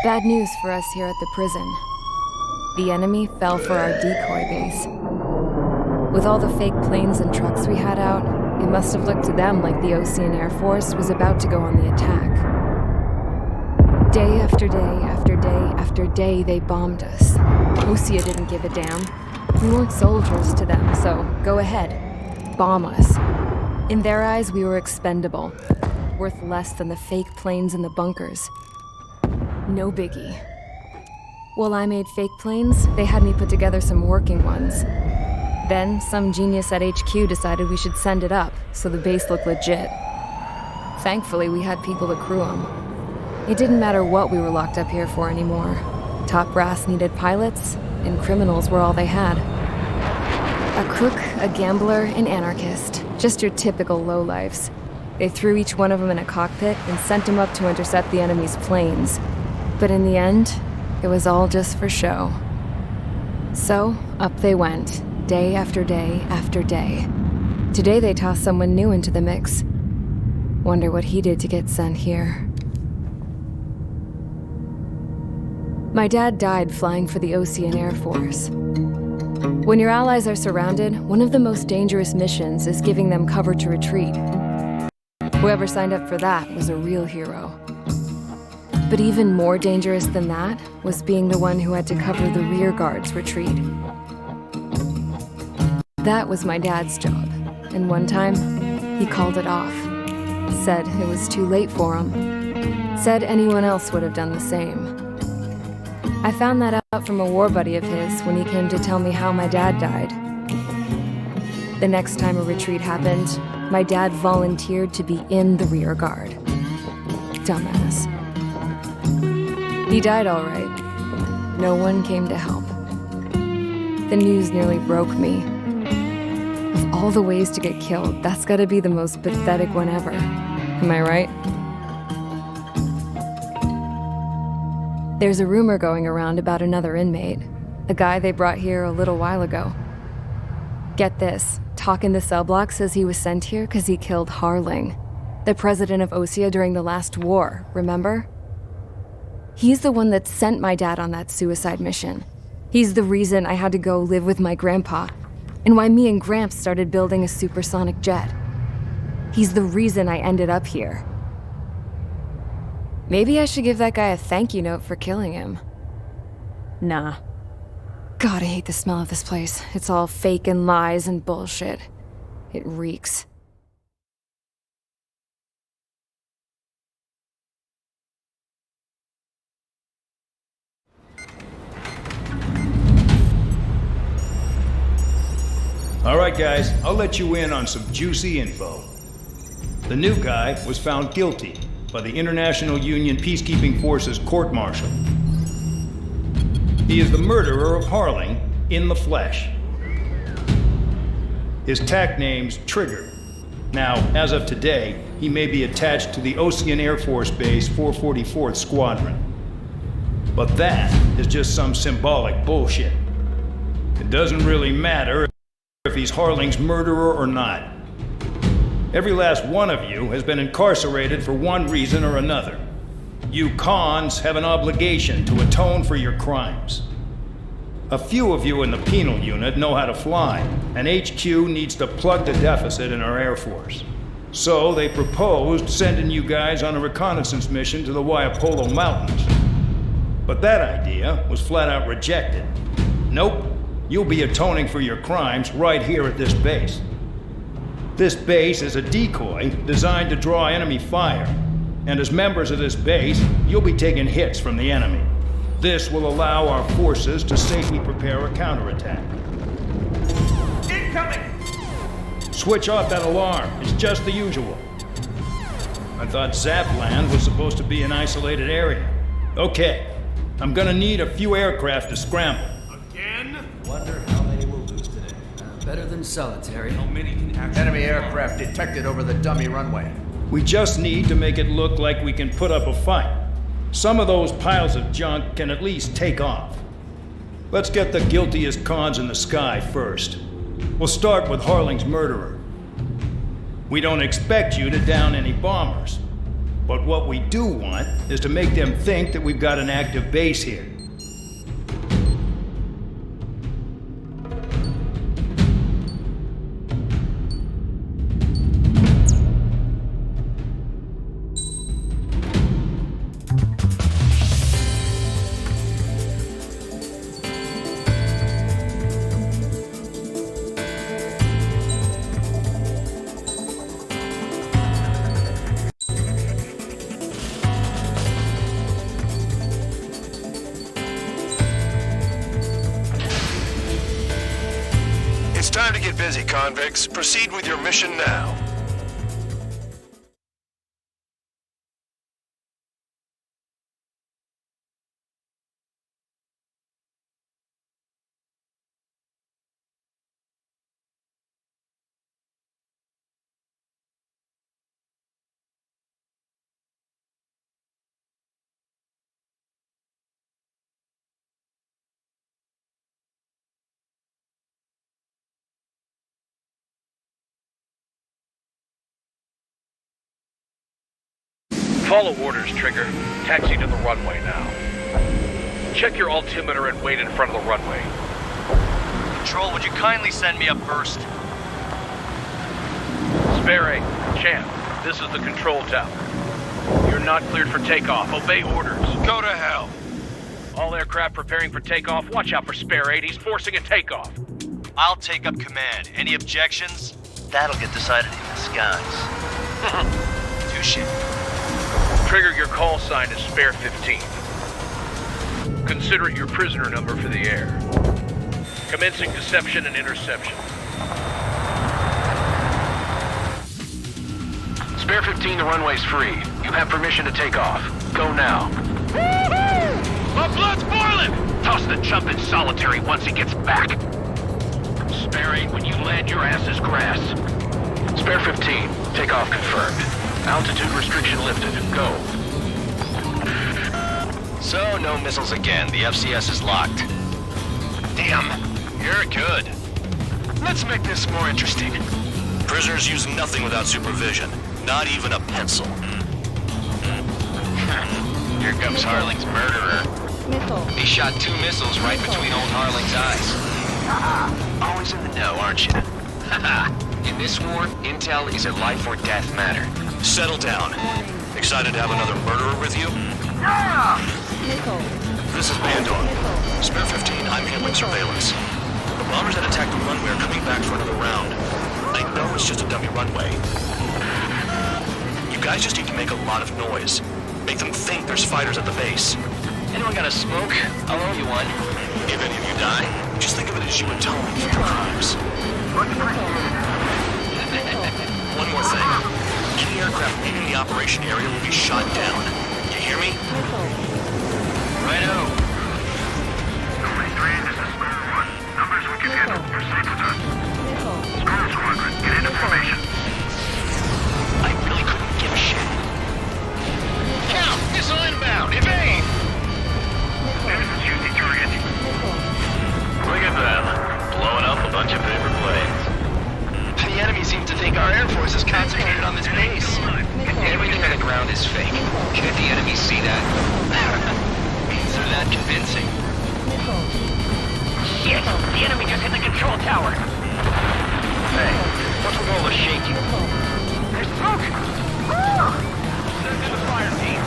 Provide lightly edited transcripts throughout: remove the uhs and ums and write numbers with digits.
Bad news for us here at the prison. The enemy fell for our decoy base. With all the fake planes and trucks we had out, it must have looked to them like the Erusean Air Force was about to go on the attack. Day after day after day after day, they bombed us. Osea didn't give a damn. We weren't soldiers to them, so go ahead. Bomb us. In their eyes, we were expendable. Worth less than the fake planes in the bunkers. No biggie. While I made fake planes, they had me put together some working ones. Then, some genius at HQ decided we should send it up, so the base looked legit. Thankfully, we had people to crew them. It didn't matter what we were locked up here for anymore. Top brass needed pilots, and criminals were all they had. A crook, a gambler, an anarchist. Just your typical lowlifes. They threw each one of them in a cockpit and sent them up to intercept the enemy's planes. But in the end, it was all just for show. So, up they went, day after day after day. Today they tossed someone new into the mix. Wonder what he did to get sent here. My dad died flying for the Erusean Air Force. When your allies are surrounded, one of the most dangerous missions is giving them cover to retreat. Whoever signed up for that was a real hero. But even more dangerous than that was being the one who had to cover the rear guard's retreat. That was my dad's job, and one time, he called it off. Said it was too late for him. Said anyone else would have done the same. I found that out from a war buddy of his when he came to tell me how my dad died. The next time a retreat happened, my dad volunteered to be in the rear guard. Dumbass. He died all right. No one came to help. The news nearly broke me. Of all the ways to get killed, that's gotta be the most pathetic one ever. Am I right? There's a rumor going around about another inmate, a guy they brought here a little while ago. Get this, talk in the cell block says he was sent here because he killed Harling, the president of Osea during the last war, remember? He's the one that sent my dad on that suicide mission. He's the reason I had to go live with my grandpa, and why me and Gramps started building a supersonic jet. He's the reason I ended up here. Maybe I should give that guy a thank you note for killing him. Nah. God, I hate the smell of this place. It's all fake and lies and bullshit. It reeks. All right, guys, I'll let you in on some juicy info. The new guy was found guilty by the International Union Peacekeeping Forces court-martial. He is the murderer of Harling in the flesh. His tack name's Trigger. Now, as of today, he may be attached to the Erusean Air Force Base 444th Squadron. But that is just some symbolic bullshit. It doesn't really matter if he's Harling's murderer or not. Every last one of you has been incarcerated for one reason or another. You cons have an obligation to atone for your crimes. A few of you in the penal unit know how to fly, and HQ needs to plug the deficit in our Air Force. So they proposed sending you guys on a reconnaissance mission to the Waiapolo Mountains. But that idea was flat out rejected. Nope, you'll be atoning for your crimes right here at this base. This base is a decoy designed to draw enemy fire, and as members of this base, you'll be taking hits from the enemy. This will allow our forces to safely prepare a counterattack. Incoming! Switch off that alarm. It's just the usual. I thought Zapland was supposed to be an isolated area. Okay, I'm gonna need a few aircraft to scramble. Again? Wonder how many we'll lose today. Better than solitary. How many can actually... Enemy aircraft detected over the dummy runway. We just need to make it look like we can put up a fight. Some of those piles of junk can at least take off. Let's get the guiltiest cons in the sky first. We'll start with Harling's murderer. We don't expect you to down any bombers, But what we do want is to make them think that we've got an active base here. It's time to get busy, convicts. Proceed with your mission now. Follow orders, Trigger. Taxi to the runway now. Check your altimeter and wait in front of the runway. Control, would you kindly send me up first? Spare 8, Champ, this is the control tower. You're not cleared for takeoff. Obey orders. Go to hell. All aircraft preparing for takeoff. Watch out for Spare 8. He's forcing a takeoff. I'll take up command. Any objections? That'll get decided in the skies. Touche. Trigger, your call sign is Spare 15. Consider it your prisoner number for the air. Commencing deception and interception. Spare 15, the runway's free. You have permission to take off. Go now. My blood's boiling! Toss the chump in solitary once he gets back. Spare 8, when you land, your ass is grass. Spare 15, takeoff confirmed. Altitude restriction lifted. Go. So, no missiles again. The FCS is locked. Damn. You're good. Let's make this more interesting. Prisoners use nothing without supervision. Not even a pencil. Here comes Harling's murderer. Missile. He shot 2 missiles right between old Harling's eyes. Always in the know, aren't you? In this war, intel is a life or death matter. Settle down. Excited to have another murderer with you? Missile. This is Bandog. Spare 15, I'm handling surveillance. The bombers that attacked the runway are coming back for another round. I know it's just a dummy runway. You guys just need to make a lot of noise. Make them think there's fighters at the base. Anyone got a smoke? I'll owe you one. If any of you die, just think of it as you atone for your crimes. One more thing. Any aircraft leaving the operation area will be shot down. You hear me? Righto. Number 3, this is Squadron 1. Numbers we can handle. Proceed with us. Squadron, get into formation. I really couldn't give a shit. Count! Missile inbound! Evade! There's the shooting target. Look at that. Blowing up a bunch of paper planes. The enemy seems to think our Air Force is concentrated on this base. Everything on the ground is fake. Can't the enemy see that? So that convincing. Shit! The enemy just hit the control tower! Hey, what's with all the shaking? There's smoke! Send to the fire team.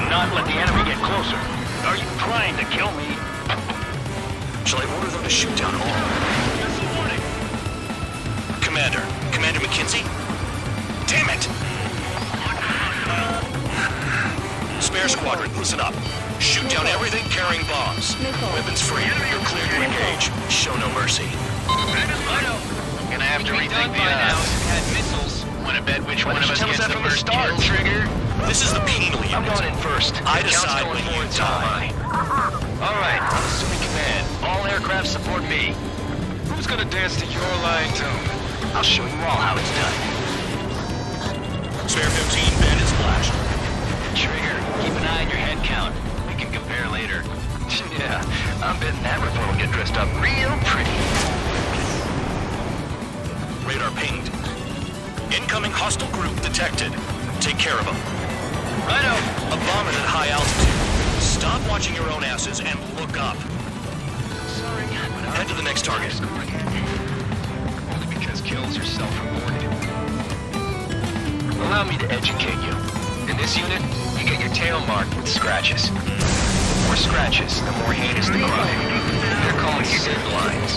Do not let the enemy get closer. Are you trying to kill me? Shall I order them to shoot down all? Just a warning. Commander McKinsey? Damn it! Spare squadron, listen up. Shoot down everything carrying bombs. Weapons free. You're cleared to engage. Show no mercy. Gonna have to rethink the odds. Had missiles. Wanna bet which one of us gets the first kill, Trigger? This is the penal unit. I'm going in first. I Count's decide going when you forward, so die. am I. All right, I'm assuming command. All aircraft support me. Who's gonna dance to your line tune? I'll show you all how it's done. Spare 15, bandit splashed. Trigger, keep an eye on your head count. We can compare later. Yeah, I'm betting that report will get dressed up real pretty. Radar pinged. Incoming hostile group detected. Take care of them. Righto. A bomber's at high altitude. Stop watching your own asses and look up. Sorry, Head to the next target. only because kills are self-reported. Allow me to educate you. In this unit, you get your tail marked with scratches. The more scratches, the more heinous the crime. They're called sin lines.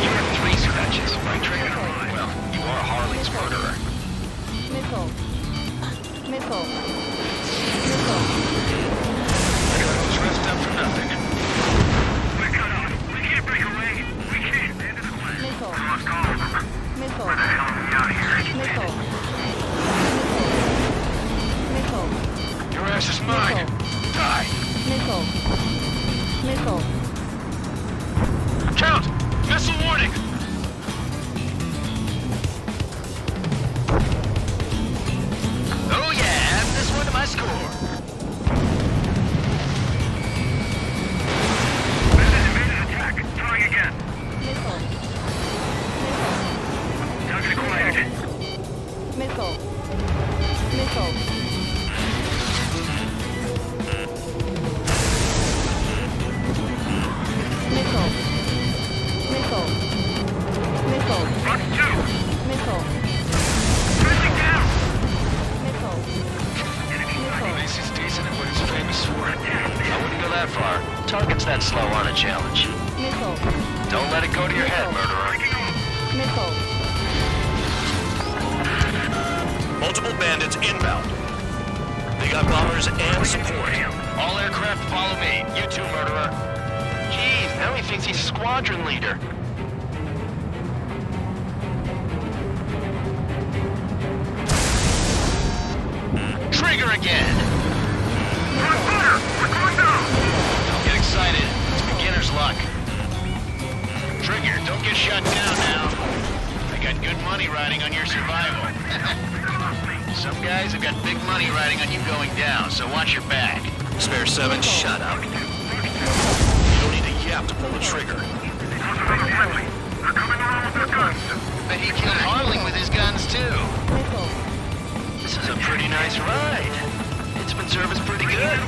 You have 3 scratches, right, Trigger? Well, you are Harley's murderer. Missile. Missile. Missile. Everyone's dressed up for nothing. We're cut off. We can't break away. We can't. End of the quest. Missile. We lost all of them. Missile. Where the hell are we out here? Missile. Missile. Your ass is mine. Die! Missile. Missile. Count! Missile warning! Oh yeah, add this one to my score. Evaded attack. Trying again. Missile. Target acquired. Missile. Missile. Missile. Missile. Missile. Rock 2. Missile. Pressing down. Missile. Missile. This is decent at what he's famous for. I wouldn't go that far. Targets that slow aren't a challenge. Missile. Don't let it go to your head, murderer. Missile. Multiple bandits inbound. They got bombers and support. All aircraft follow me. You too, murderer. Jeez, now he thinks he's squadron leader. Trigger again! Front fire. We're going down. Don't get excited. It's beginner's luck. Trigger, don't get shot down now. I got good money riding on your survival. Some guys have got big money riding on you going down, so watch your back. Spare 7, shut up. You don't need to yap to pull the trigger. Concentrate heavily. They're coming around with their guns. But he killed Harling with his guns too. Missile. This is a pretty nice ride. It's been serviced pretty good.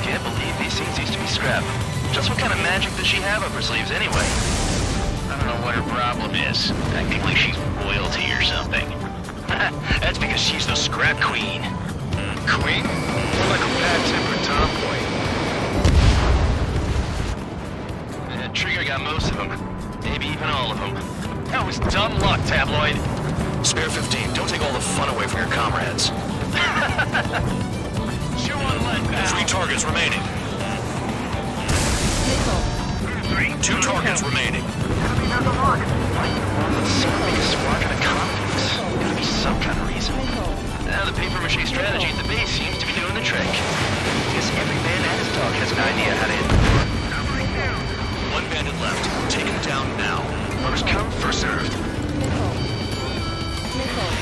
Can't believe these things used to be scrapped. Just what kind of magic does she have up her sleeves anyway? I don't know what her problem is. Acting like she's royalty or something. That's because she's the scrap queen. Queen? More like a bad-tempered tomboy. Trigger got most of them. Maybe even all of them. That was dumb luck, tabloid. Spare 15, don't take all the fun away from your comrades. Chew on lead, pal. 3 targets remaining. Missile. 2 targets remaining. So big a squadron of convicts. Gotta be some kind of reason. Missile. Now the paper-mache strategy at the base seems to be doing the trick. Guess every man and his dog has an idea how to hit. 1 bandit left. Take him down now. First come, first served. Missile. Missile.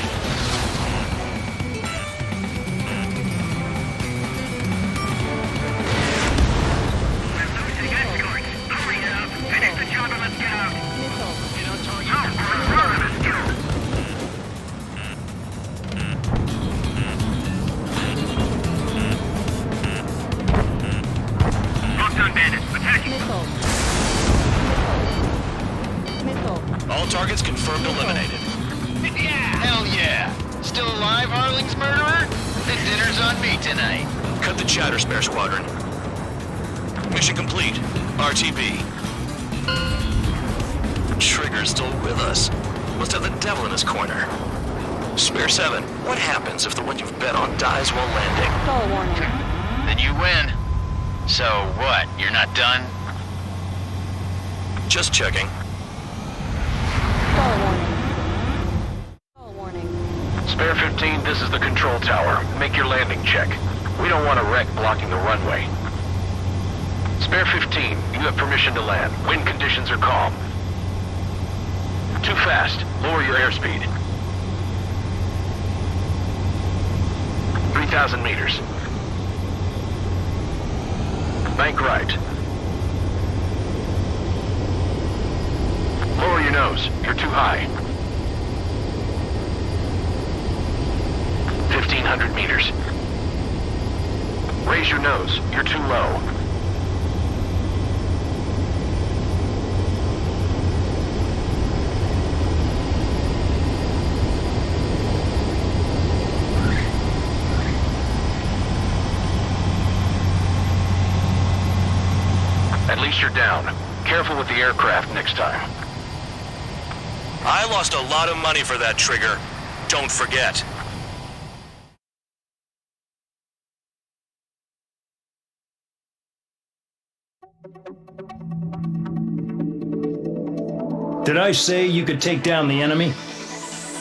We're losing escorts. Hurry up. Finish the job and let's get out. Missile. No, we're running this kill. Locked on bandits. Attacking. Missile. Missile. All targets confirmed eliminated. Yeah! Hell yeah! Still alive, Harling's murderer? Then dinner's on me tonight. Cut the chatter, Spare Squadron. Mission complete. RTB. Trigger's still with us. Must have the devil in his corner. Spare 7, what happens if the one you've bet on dies while landing? Stall warning. Then you win. So what, you're not done? Just checking. Stall warning. Stall warning. Spare 15, this is the control tower. Make your landing check. We don't want a wreck blocking the runway. Spare 15, you have permission to land. Wind conditions are calm. Too fast. Lower your airspeed. 3,000 meters. Bank right. Lower your nose. You're too high. 1,500 meters. Raise your nose. You're too low. At least you're down. Careful with the aircraft next time. I lost a lot of money for that trigger. Don't forget. Did I say you could take down the enemy?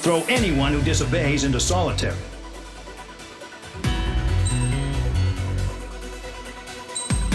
Throw anyone who disobeys into solitary.